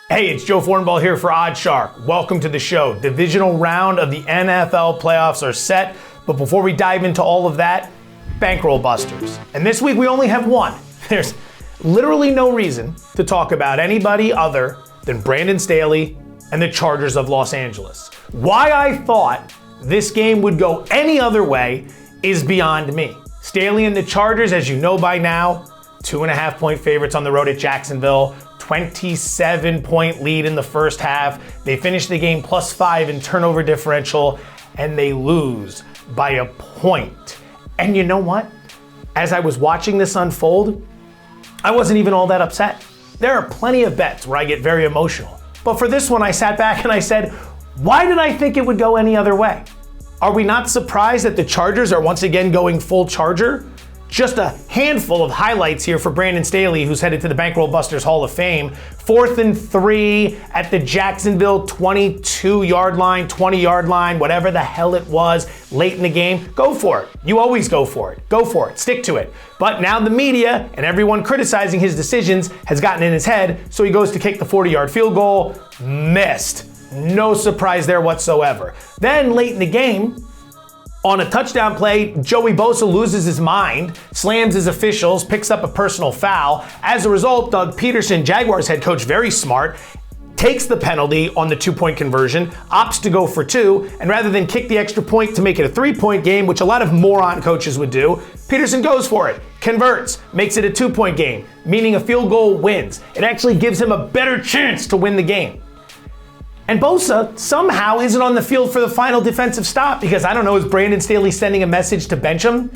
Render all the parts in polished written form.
Hey, it's Joe Fornball here for OddsShark. Welcome to the show. Divisional round of the NFL playoffs are set, but before we dive into all of that, Bankroll Busters. And this week we only have one. There's literally no reason to talk about anybody other than Brandon Staley and the Chargers of Los Angeles. Why I thought this game would go any other way is beyond me. Staley and the Chargers, as you know by now, 2.5-point favorites on the road at Jacksonville. 27-point lead in the first half. They finish the game +5 in turnover differential, and they lose by a point. And you know what? As I was watching this unfold, I wasn't even all that upset. There are plenty of bets where I get very emotional. But for this one, I sat back and I said, why did I think it would go any other way? Are we not surprised that the Chargers are once again going full Charger? Just a handful of highlights here for Brandon Staley, who's headed to the Bankroll Busters Hall of Fame. 4th and 3 at the Jacksonville 22-yard line, 20-yard line, whatever the hell it was, late in the game. Go for it. You always go for it. Go for it. Stick to it. But now the media and everyone criticizing his decisions has gotten in his head, so he goes to kick the 40-yard field goal. Missed. No surprise there whatsoever. Then late in the game, on a touchdown play, Joey Bosa loses his mind, slams his officials, picks up a personal foul. As a result, Doug Peterson, Jaguars head coach, very smart, takes the penalty on the 2-point conversion, opts to go for 2, and rather than kick the extra point to make it a 3-point game, which a lot of moron coaches would do, Peterson goes for it, converts, makes it a 2-point game, meaning a field goal wins. It actually gives him a better chance to win the game. And Bosa somehow isn't on the field for the final defensive stop because, I don't know, is Brandon Staley sending a message to bench him?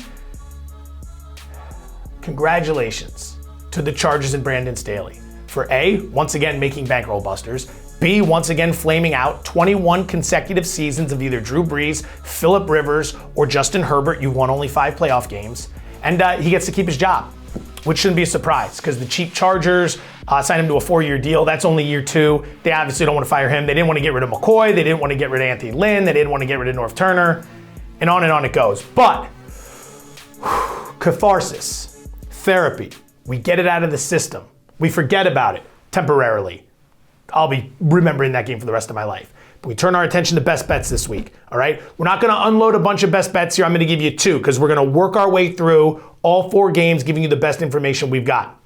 Congratulations to the Chargers and Brandon Staley for A, once again making Bankroll Busters, B, once again flaming out 21 consecutive seasons of either Drew Brees, Phillip Rivers, or Justin Herbert. You've won only 5 playoff games. And he gets to keep his job, which shouldn't be a surprise because the cheap Chargers signed him to a 4-year deal. That's only year 2. They obviously don't want to fire him. They didn't want to get rid of McCoy. They didn't want to get rid of Anthony Lynn. They didn't want to get rid of North Turner. And on it goes. But catharsis, therapy, we get it out of the system. We forget about it temporarily. I'll be remembering that game for the rest of my life. But we turn our attention to best bets this week, all right? We're not going to unload a bunch of best bets here. I'm going to give you 2 because we're going to work our way through all 4 games, giving you the best information we've got.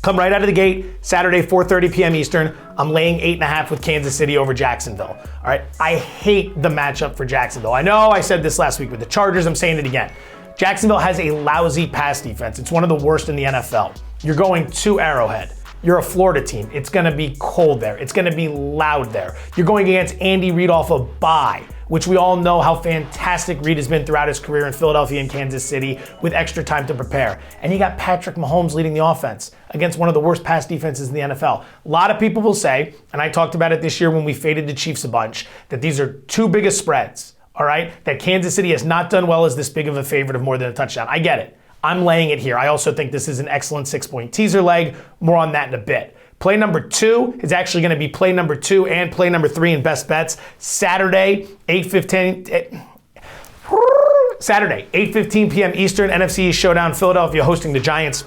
Come right out of the gate, Saturday, 4:30 p.m. Eastern. I'm laying 8.5 with Kansas City over Jacksonville, all right? I hate the matchup for Jacksonville. I know I said this last week with the Chargers. I'm saying it again. Jacksonville has a lousy pass defense. It's one of the worst in the NFL. You're going to Arrowhead. You're a Florida team. It's going to be cold there. It's going to be loud there. You're going against Andy Reid off a bye, which we all know how fantastic Reid has been throughout his career in Philadelphia and Kansas City with extra time to prepare. And you got Patrick Mahomes leading the offense against one of the worst pass defenses in the NFL. A lot of people will say, and I talked about it this year when we faded the Chiefs a bunch, that these are too big of spreads, all right? That Kansas City has not done well as this big of a favorite of more than a touchdown. I get it. I'm laying it here. I also think this is an excellent 6-point teaser leg. More on that in a bit. Play number 2 is actually going to be play number 2 and play number 3 in best bets. Saturday, 8:15 p.m. Eastern, NFC East Showdown, Philadelphia hosting the Giants.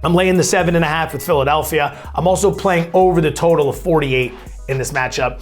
I'm laying the 7.5 with Philadelphia. I'm also playing over the total of 48 in this matchup.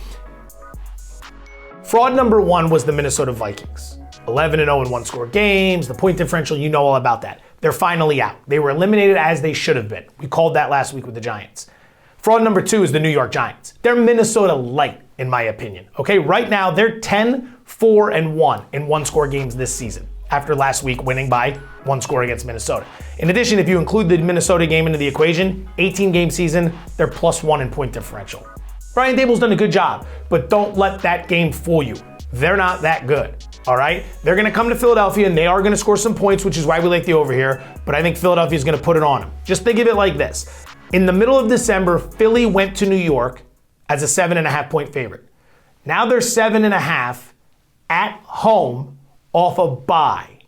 Fraud number 1 was the Minnesota Vikings. 11-0 in one-score games. The point differential, you know all about that. They're finally out. They were eliminated as they should have been. We called that last week with the Giants. Fraud number 2 is the New York Giants. They're Minnesota light, in my opinion. Okay, right now they're 10-4-1 in one-score games this season after last week winning by 1 score against Minnesota. In addition, if you include the Minnesota game into the equation, 18-game season, they're +1 in point differential. Brian Dable's done a good job, but don't let that game fool you. They're not that good. All right? They're going to come to Philadelphia, and they are going to score some points, which is why we like the over here, but I think Philadelphia is going to put it on them. Just think of it like this. In the middle of December, Philly went to New York as a 7.5-point favorite. Now they're 7.5 at home off a bye.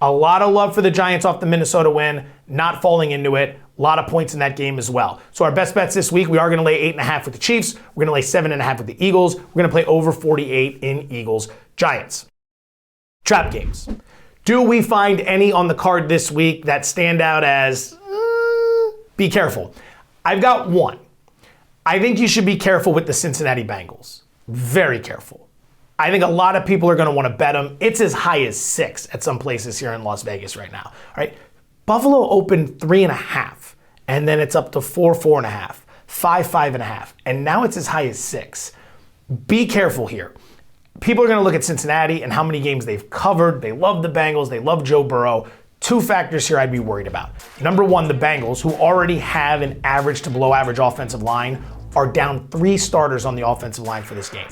A lot of love for the Giants off the Minnesota win, not falling into it. A lot of points in that game as well. So our best bets this week, we are going to lay 8.5 with the Chiefs. We're going to lay 7.5 with the Eagles. We're going to play over 48 in Eagles Giants. Trap games. Do we find any on the card this week that stand out as, be careful? I've got one. I think you should be careful with the Cincinnati Bengals. Very careful. I think a lot of people are going to want to bet them. It's as high as 6 at some places here in Las Vegas right now. All right. Buffalo opened 3.5, and then it's up to 4, 4.5, 5, 5.5, and now it's as high as 6. Be careful here. People are going to look at Cincinnati and how many games they've covered. They love the Bengals. They love Joe Burrow. 2 factors here I'd be worried about. Number one, the Bengals, who already have an average to below average offensive line, are down 3 starters on the offensive line for this game.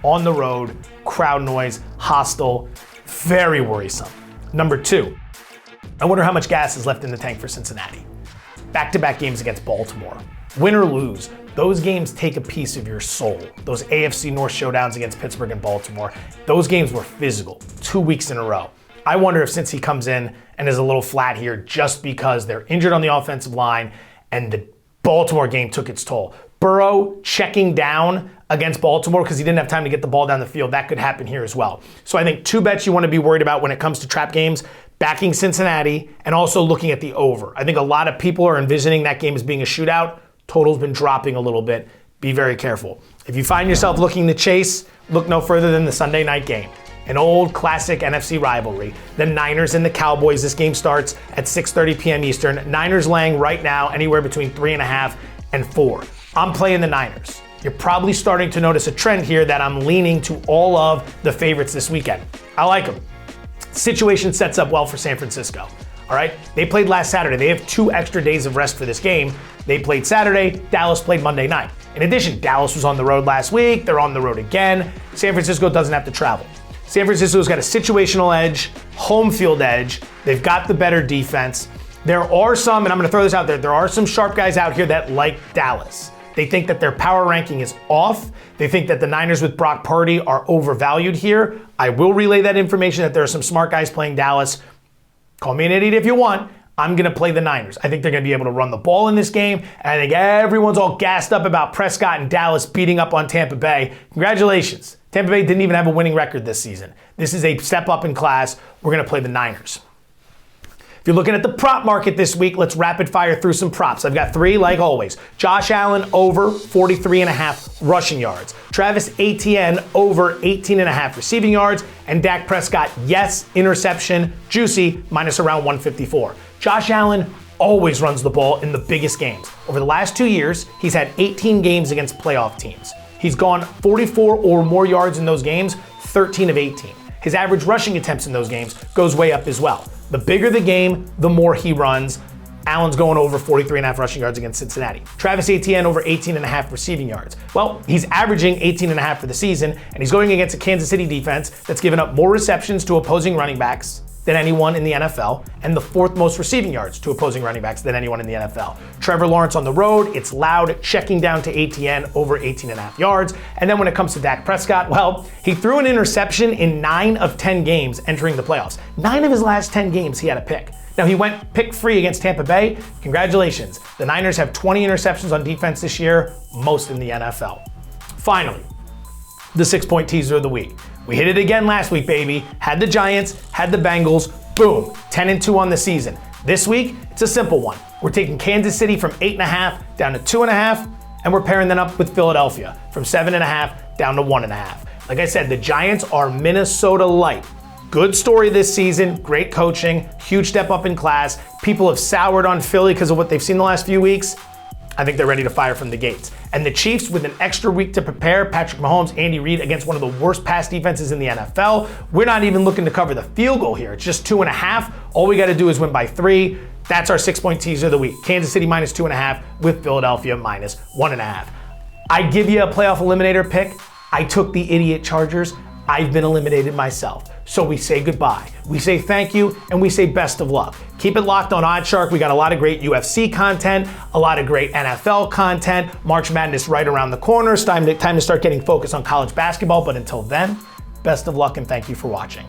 On the road, crowd noise, hostile, very worrisome. Number 2, I wonder how much gas is left in the tank for Cincinnati. Back-to-back games against Baltimore. Win or lose, those games take a piece of your soul. Those AFC North showdowns against Pittsburgh and Baltimore, those games were physical, 2 weeks in a row. I wonder if since he comes in and is a little flat here just because they're injured on the offensive line and the Baltimore game took its toll. Burrow checking down against Baltimore because he didn't have time to get the ball down the field. That could happen here as well. So I think 2 bets you want to be worried about when it comes to trap games: backing Cincinnati and also looking at the over. I think a lot of people are envisioning that game as being a shootout. Total's been dropping a little bit. Be very careful. If you find yourself looking to chase, look no further than the Sunday night game. An old classic NFC rivalry. The Niners and the Cowboys. This game starts at 6:30 p.m. Eastern. Niners laying right now anywhere between 3.5 and 4. I'm playing the Niners. You're probably starting to notice a trend here that I'm leaning to all of the favorites this weekend. I like them. Situation sets up well for San Francisco. All right, they played last Saturday. They have 2 extra days of rest for this game. They played Saturday, Dallas played Monday night. In addition, Dallas was on the road last week. They're on the road again. San Francisco doesn't have to travel. San Francisco's got a situational edge, home field edge. They've got the better defense. There are some, and I'm going to throw this out there, there are some sharp guys out here that like Dallas. They think that their power ranking is off. They think that the Niners with Brock Purdy are overvalued here. I will relay that information that there are some smart guys playing Dallas. Call me an idiot if you want. I'm going to play the Niners. I think they're going to be able to run the ball in this game. And I think everyone's all gassed up about Prescott and Dallas beating up on Tampa Bay. Congratulations. Tampa Bay didn't even have a winning record this season. This is a step up in class. We're going to play the Niners. If you're looking at the prop market this week, let's rapid fire through some props. I've got 3 like always. Josh Allen over 43.5 rushing yards. Travis Etienne over 18.5 receiving yards. And Dak Prescott, yes, interception, juicy, minus around 154. Josh Allen always runs the ball in the biggest games. Over the last 2 years, he's had 18 games against playoff teams. He's gone 44 or more yards in those games, 13 of 18. His average rushing attempts in those games goes way up as well. The bigger the game, the more he runs. Allen's going over 43.5 rushing yards against Cincinnati. Travis Etienne over 18.5 receiving yards. Well, he's averaging 18.5 for the season, and he's going against a Kansas City defense that's given up more receptions to opposing running backs than anyone in the NFL, and the 4th most receiving yards to opposing running backs than anyone in the NFL. Trevor Lawrence on the road, it's loud, checking down to Etienne over 18.5 yards. And then when it comes to Dak Prescott, well, he threw an interception in 9 of 10 games entering the playoffs. 9 of his last 10 games he had a pick. Now he went pick-free against Tampa Bay. Congratulations. The Niners have 20 interceptions on defense this year, most in the NFL. Finally, the 6-point teaser of the week. We hit it again last week, baby. Had the Giants, had the Bengals, boom, 10-2 on the season. This week, it's a simple one. We're taking Kansas City from 8.5 down to 2.5, and we're pairing them up with Philadelphia from 7.5 down to 1.5. Like I said, the Giants are Minnesota light. Good story this season, great coaching, huge step up in class. People have soured on Philly because of what they've seen the last few weeks. I think they're ready to fire from the gates. And the Chiefs, with an extra week to prepare, Patrick Mahomes, Andy Reid against one of the worst pass defenses in the NFL. We're not even looking to cover the field goal here. It's just 2.5. All we got to do is win by 3. That's our 6-point teaser of the week. Kansas City minus 2.5 with Philadelphia minus 1.5. I give you a playoff eliminator pick. I took the idiot Chargers. I've been eliminated myself. So we say goodbye. We say thank you, and we say best of luck. Keep it locked on OddsShark. We got a lot of great UFC content, a lot of great NFL content. March Madness right around the corner. It's time to start getting focused on college basketball. But until then, best of luck and thank you for watching.